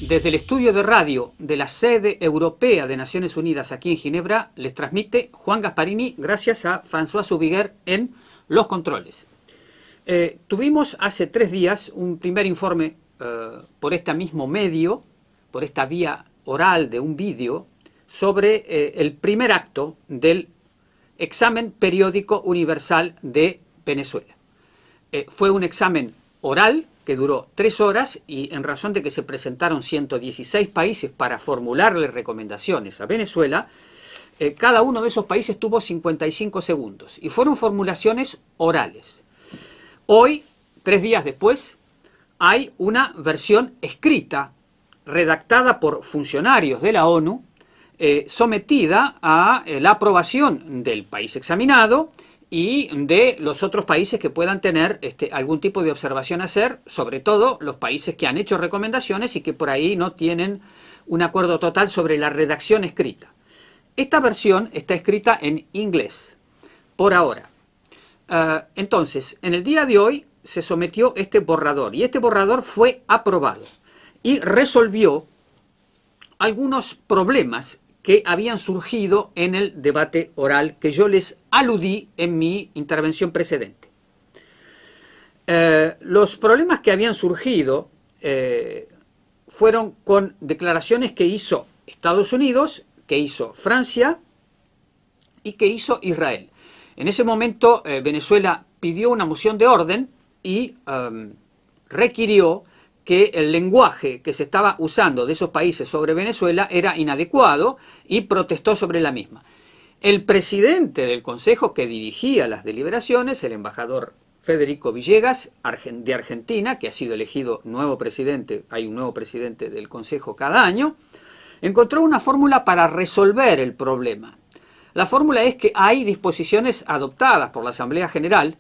Desde el estudio de radio de la sede europea de Naciones Unidas aquí en Ginebra, les transmite Juan Gasparini, gracias a François Soubiguer en los controles. Tuvimos hace 3 días un primer informe por este mismo medio, por esta vía oral de un vídeo, sobre el primer acto del examen periódico universal de Venezuela. Fue un examen oral que duró 3 horas y en razón de que se presentaron 116 países para formularle recomendaciones a Venezuela, cada uno de esos países tuvo 55 segundos y fueron formulaciones orales. Hoy, 3 días después, hay una versión escrita, redactada por funcionarios de la ONU, sometida a la aprobación del país examinado y de los otros países que puedan tener algún tipo de observación a hacer, sobre todo los países que han hecho recomendaciones y que por ahí no tienen un acuerdo total sobre la redacción escrita. Esta versión está escrita en inglés, por ahora. Entonces, en el día de hoy se sometió este borrador y este borrador fue aprobado y resolvió algunos problemas que habían surgido en el debate oral que yo les aludí en mi intervención precedente. Los problemas que habían surgido fueron con declaraciones que hizo Estados Unidos, que hizo Francia y que hizo Israel. En ese momento Venezuela pidió una moción de orden y requirió que el lenguaje que se estaba usando de esos países sobre Venezuela era inadecuado y protestó sobre la misma. El presidente del Consejo que dirigía las deliberaciones, el embajador Federico Villegas, de Argentina, que ha sido elegido nuevo presidente, hay un nuevo presidente del Consejo cada año, encontró una fórmula para resolver el problema. La fórmula es que hay disposiciones adoptadas por la Asamblea General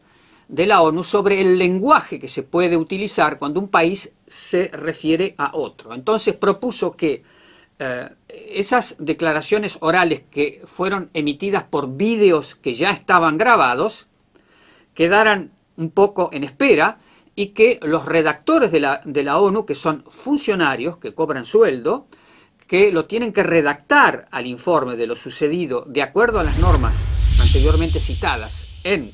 de la ONU sobre el lenguaje que se puede utilizar cuando un país se refiere a otro. Entonces propuso que esas declaraciones orales que fueron emitidas por vídeos que ya estaban grabados quedaran un poco en espera y que los redactores de la ONU, que son funcionarios que cobran sueldo, que lo tienen que redactar al informe de lo sucedido de acuerdo a las normas anteriormente citadas en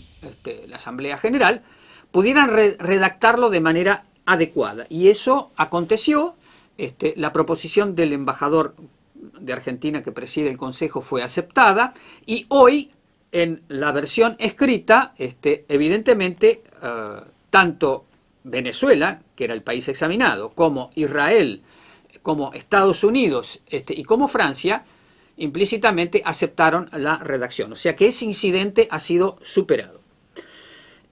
la Asamblea General, pudieran redactarlo de manera adecuada. Y eso aconteció. La proposición del embajador de Argentina que preside el Consejo fue aceptada y hoy en la versión escrita, evidentemente, tanto Venezuela, que era el país examinado, como Israel, como Estados Unidos y como Francia, implícitamente aceptaron la redacción. O sea que ese incidente ha sido superado.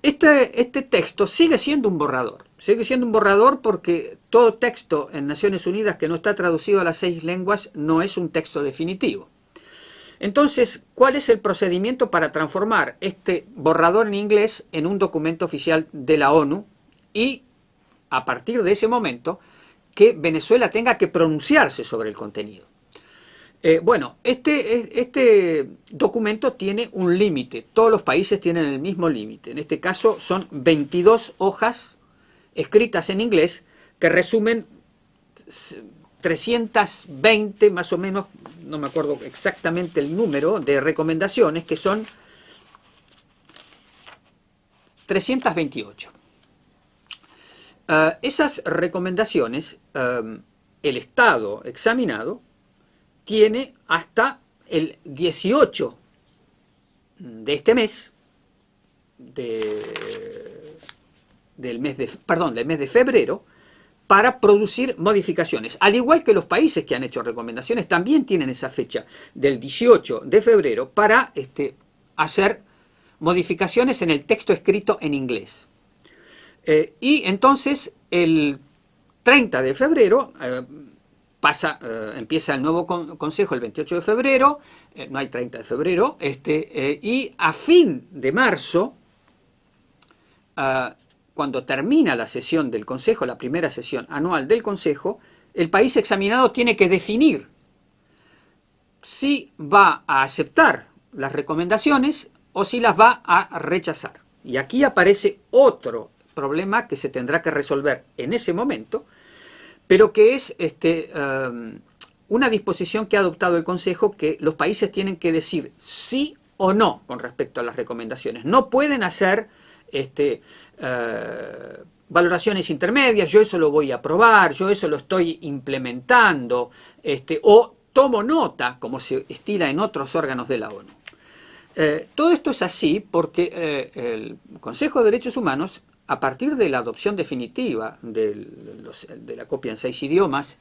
Este texto sigue siendo un borrador porque todo texto en Naciones Unidas que no está traducido a las 6 lenguas no es un texto definitivo. Entonces, ¿cuál es el procedimiento para transformar este borrador en inglés en un documento oficial de la ONU y, a partir de ese momento, que Venezuela tenga que pronunciarse sobre el contenido? Bueno, este documento tiene un límite. Todos los países tienen el mismo límite. En este caso son 22 hojas escritas en inglés que resumen 320 más o menos, no me acuerdo exactamente el número de recomendaciones, que son 328. Esas recomendaciones, el Estado examinado tiene hasta el 18 de este mes, del mes de febrero, para producir modificaciones. Al igual que los países que han hecho recomendaciones, también tienen esa fecha del 18 de febrero para hacer modificaciones en el texto escrito en inglés. Y entonces el 30 de febrero empieza el nuevo consejo el 28 de febrero, no hay 30 de febrero, y a fin de marzo, cuando termina la sesión del consejo, la primera sesión anual del consejo, el país examinado tiene que definir si va a aceptar las recomendaciones o si las va a rechazar. Y aquí aparece otro problema que se tendrá que resolver en ese momento, pero que es una disposición que ha adoptado el Consejo, que los países tienen que decir sí o no con respecto a las recomendaciones. No pueden hacer valoraciones intermedias, yo eso lo voy a aprobar, yo eso lo estoy implementando, o tomo nota, como se estila en otros órganos de la ONU. Todo esto es así porque el Consejo de Derechos Humanos, a partir de la adopción definitiva de la copia en 6 idiomas,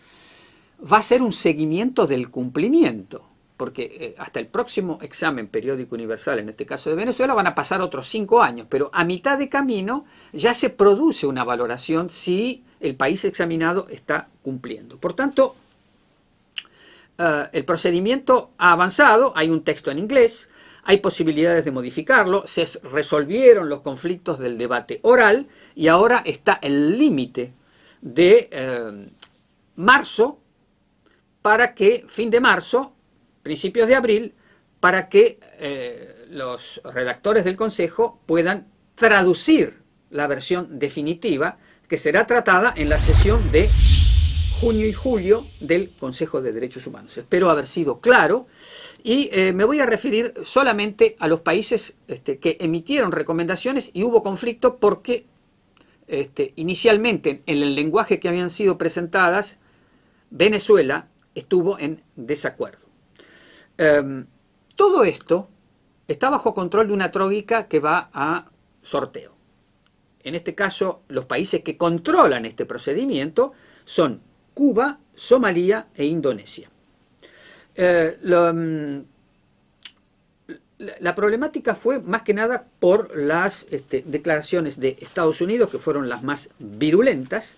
va a ser un seguimiento del cumplimiento, porque hasta el próximo examen periódico universal, en este caso de Venezuela, van a pasar otros 5 años, pero a mitad de camino ya se produce una valoración si el país examinado está cumpliendo. Por tanto, el procedimiento ha avanzado, hay un texto en inglés, hay posibilidades de modificarlo, se resolvieron los conflictos del debate oral y ahora está el límite de marzo, para que, fin de marzo, principios de abril, para que los redactores del Consejo puedan traducir la versión definitiva que será tratada en la sesión de junio y julio del Consejo de Derechos Humanos. Espero haber sido claro y me voy a referir solamente a los países que emitieron recomendaciones y hubo conflicto porque inicialmente en el lenguaje que habían sido presentadas, Venezuela estuvo en desacuerdo. Todo esto está bajo control de una tróica que va a sorteo. En este caso, los países que controlan este procedimiento son Cuba, Somalia e Indonesia. La problemática fue más que nada por las declaraciones de Estados Unidos, que fueron las más virulentas,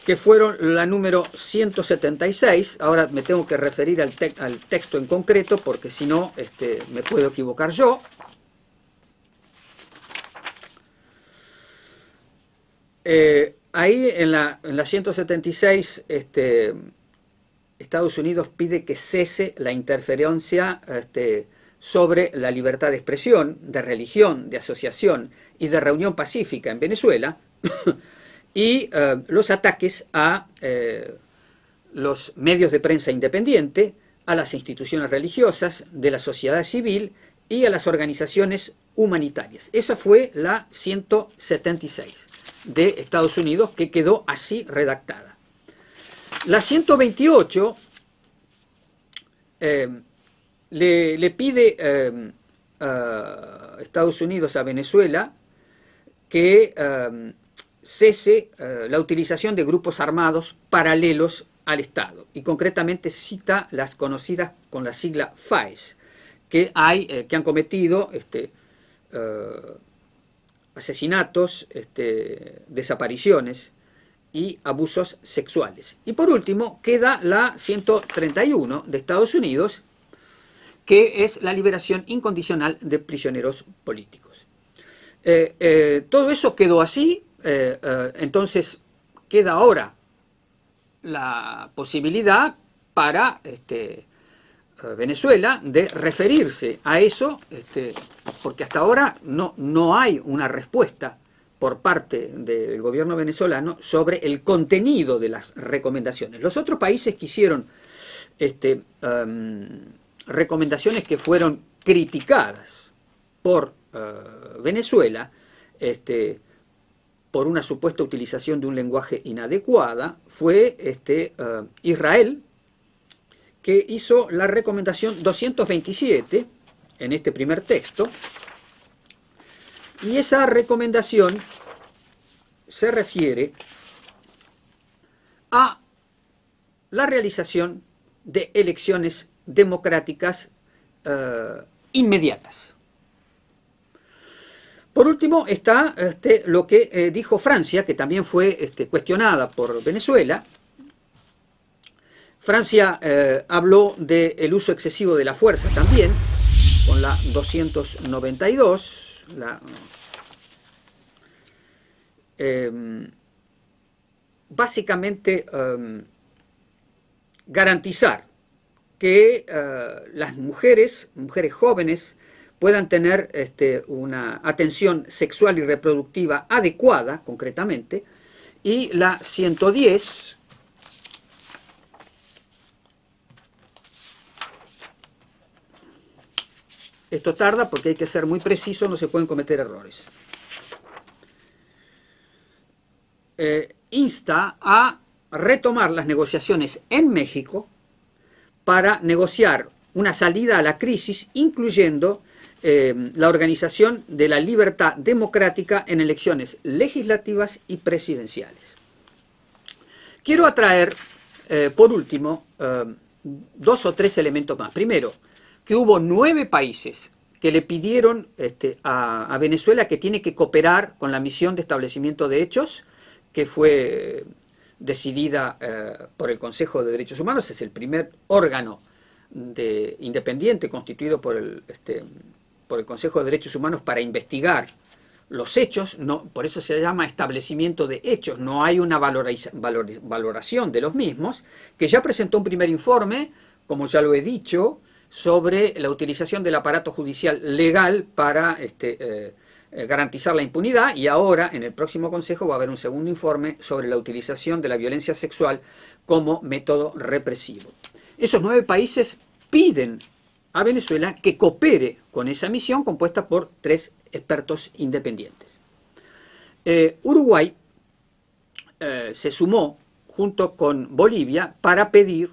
que fueron la número 176. Ahora me tengo que referir al texto en concreto, porque si no me puedo equivocar yo. Ahí en la 176 Estados Unidos pide que cese la interferencia sobre la libertad de expresión, de religión, de asociación y de reunión pacífica en Venezuela y los ataques a los medios de prensa independiente, a las instituciones religiosas, de la sociedad civil y a las organizaciones humanitarias. Esa fue la 176 de Estados Unidos, que quedó así redactada. La 128 le pide a Estados Unidos a Venezuela que cese la utilización de grupos armados paralelos al Estado, y concretamente cita las conocidas con la sigla FAES, que han cometido asesinatos, desapariciones y abusos sexuales. Y por último queda la 131 de Estados Unidos, que es la liberación incondicional de prisioneros políticos. Todo eso quedó así, entonces queda ahora la posibilidad para Venezuela de referirse a eso, porque hasta ahora no hay una respuesta por parte del gobierno venezolano sobre el contenido de las recomendaciones. Los otros países que hicieron recomendaciones que fueron criticadas por Venezuela por una supuesta utilización de un lenguaje inadecuada fue Israel, que hizo la recomendación 227 en este primer texto, y esa recomendación se refiere a la realización de elecciones democráticas inmediatas. Por último está lo que dijo Francia, que también fue cuestionada por Venezuela. Francia habló del uso excesivo de la fuerza también, con la 292, básicamente garantizar que las mujeres jóvenes puedan tener una atención sexual y reproductiva adecuada, concretamente, y la 110 Esto tarda porque hay que ser muy preciso, no se pueden cometer errores. Insta a retomar las negociaciones en México para negociar una salida a la crisis, incluyendo la organización de la libertad democrática en elecciones legislativas y presidenciales. Quiero atraer, por último, 2 o 3 elementos más. Primero, que hubo 9 países que le pidieron a Venezuela que tiene que cooperar con la misión de establecimiento de hechos, que fue decidida por el Consejo de Derechos Humanos. Es el primer órgano independiente constituido por el Consejo de Derechos Humanos para investigar los hechos. No, por eso se llama establecimiento de hechos, no hay una valoración de los mismos, que ya presentó un primer informe, como ya lo he dicho, sobre la utilización del aparato judicial legal para garantizar la impunidad, y ahora en el próximo Consejo va a haber un segundo informe sobre la utilización de la violencia sexual como método represivo. Esos 9 países piden a Venezuela que coopere con esa misión compuesta por 3 expertos independientes. Uruguay se sumó junto con Bolivia para pedir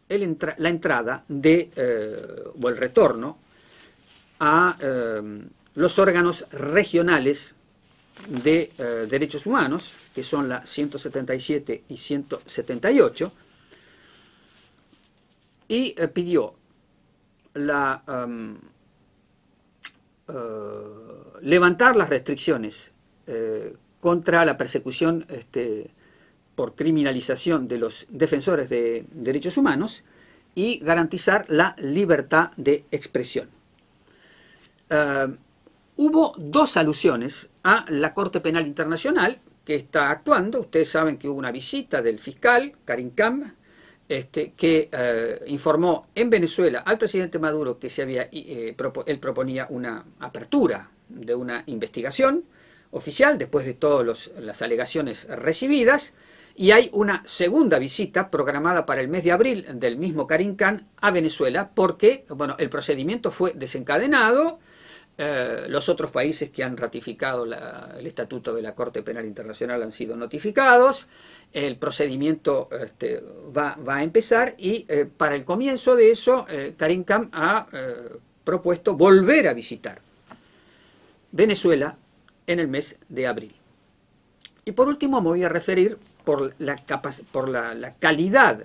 la entrada o el retorno a los órganos regionales de derechos humanos, que son la 177 y 178, y pidió levantar las restricciones contra la persecución por criminalización de los defensores de derechos humanos y garantizar la libertad de expresión. Hubo 2 alusiones a la Corte Penal Internacional que está actuando. Ustedes saben que hubo una visita del fiscal Karim Khan, que informó en Venezuela al presidente Maduro que él proponía una apertura de una investigación oficial después de todas las alegaciones recibidas, y hay una segunda visita programada para el mes de abril del mismo Karim Khan a Venezuela porque el procedimiento fue desencadenado. Los otros países que han ratificado el Estatuto de la Corte Penal Internacional han sido notificados. El procedimiento va a empezar y para el comienzo de eso Karim Khan ha propuesto volver a visitar Venezuela en el mes de abril. Y por último me voy a referir por la calidad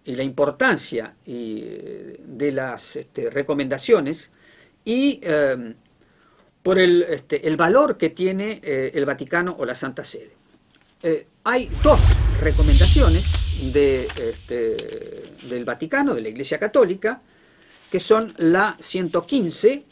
y la importancia de las recomendaciones y por el valor que tiene el Vaticano o la Santa Sede. Hay 2 recomendaciones del Vaticano, de la Iglesia Católica, que son la 115,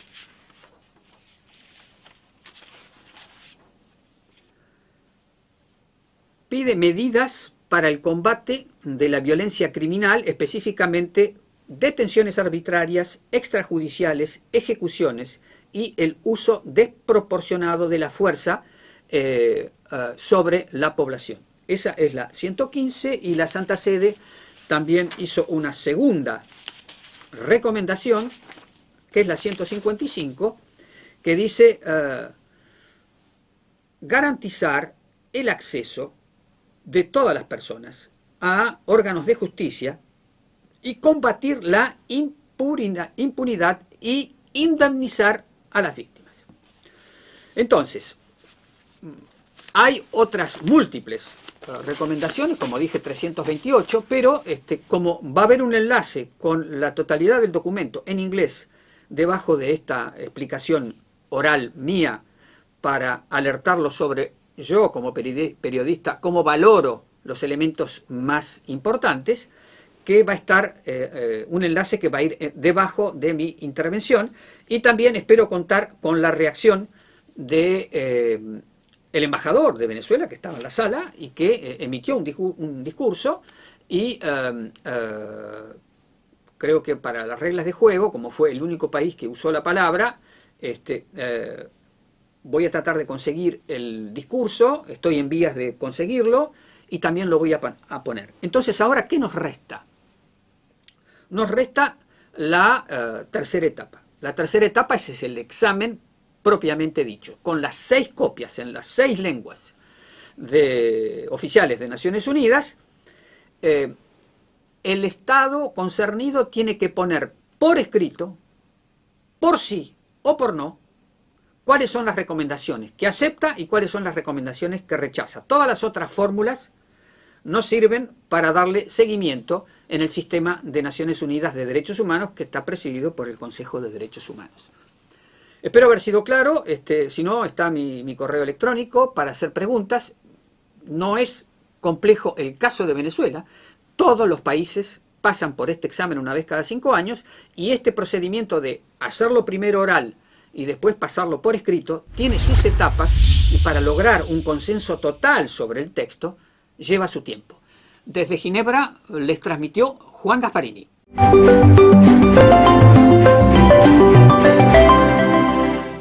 pide medidas para el combate de la violencia criminal, específicamente detenciones arbitrarias, extrajudiciales, ejecuciones y el uso desproporcionado de la fuerza sobre la población. Esa es la 115, y la Santa Sede también hizo una segunda recomendación, que es la 155, que dice garantizar el acceso de todas las personas a órganos de justicia y combatir la impunidad y indemnizar a las víctimas. Entonces, hay otras múltiples recomendaciones, como dije 328, pero como va a haber un enlace con la totalidad del documento en inglés debajo de esta explicación oral mía para alertarlo sobre yo como periodista, cómo valoro los elementos más importantes, que va a estar un enlace que va a ir debajo de mi intervención, y también espero contar con la reacción de el embajador de Venezuela, que estaba en la sala y que emitió un discurso, y creo que para las reglas de juego, como fue el único país que usó la palabra, voy a tratar de conseguir el discurso, estoy en vías de conseguirlo, y también lo voy a poner. Entonces, ahora, ¿qué nos resta? Nos resta la tercera etapa, La tercera etapa es el examen propiamente dicho, con las 6 copias en las 6 lenguas oficiales de Naciones Unidas. El Estado concernido tiene que poner por escrito, por sí o por no, cuáles son las recomendaciones que acepta y cuáles son las recomendaciones que rechaza. Todas las otras fórmulas no sirven para darle seguimiento en el sistema de Naciones Unidas de Derechos Humanos, que está presidido por el Consejo de Derechos Humanos. Espero haber sido claro. Si no, está mi correo electrónico para hacer preguntas. No es complejo el caso de Venezuela. Todos los países pasan por este examen una vez cada 5 años, y este procedimiento de hacerlo primero oral y después pasarlo por escrito tiene sus etapas, y para lograr un consenso total sobre el texto lleva su tiempo. Desde Ginebra les transmitió Juan Gasparini.